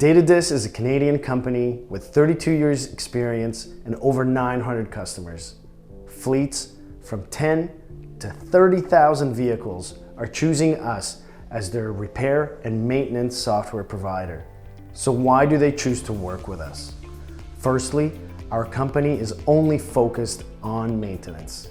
DataDis is a Canadian company with 32 years experience and over 900 customers. Fleets from 10 to 30,000 vehicles are choosing us as their repair and maintenance software provider. So why do they choose to work with us? Firstly, our company is only focused on maintenance.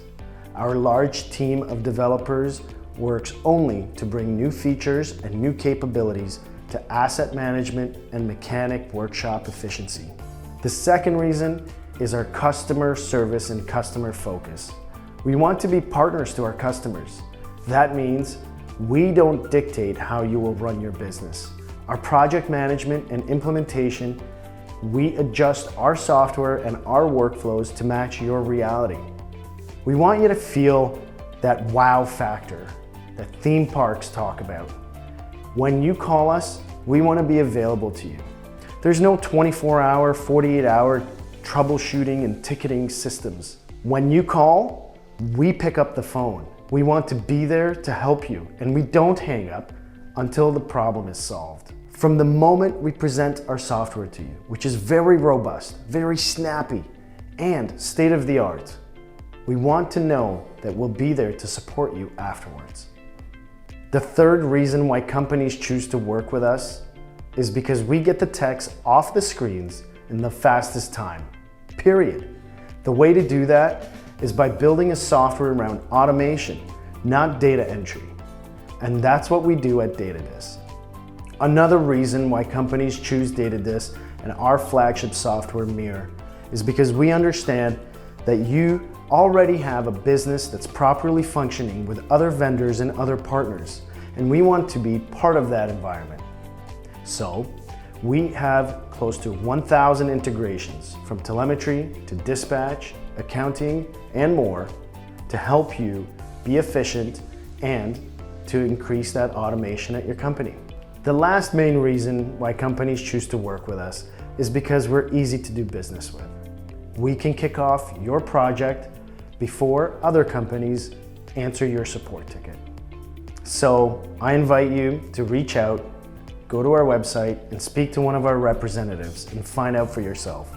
Our large team of developers works only to bring new features and new capabilities to asset management and mechanic workshop efficiency. The second reason is our customer service and customer focus. We want to be partners to our customers. That means we don't dictate how you will run your business. Our project management and implementation, we adjust our software and our workflows to match your reality. We want you to feel that wow factor that theme parks talk about. When you call us, we want to be available to you. There's no 24-hour, 48-hour troubleshooting and ticketing systems. When you call, we pick up the phone. We want to be there to help you, and we don't hang up until the problem is solved. From the moment we present our software to you, which is very robust, very snappy, and state-of-the-art, we want to know that we'll be there to support you afterwards. The third reason why companies choose to work with us is because we get the techs off the screens in the fastest time, period. The way to do that is by building a software around automation, not data entry. And that's what we do at DataDis. Another reason why companies choose DataDis and our flagship software Mirror is because we understand that you already have a business that's properly functioning with other vendors and other partners, and we want to be part of that environment. So, we have close to 1,000 integrations from telemetry to dispatch, accounting, and more to help you be efficient and to increase that automation at your company. The last main reason why companies choose to work with us is because we're easy to do business with. We can kick off your project before other companies answer your support ticket. So I invite you to reach out, go to our website, and speak to one of our representatives and find out for yourself.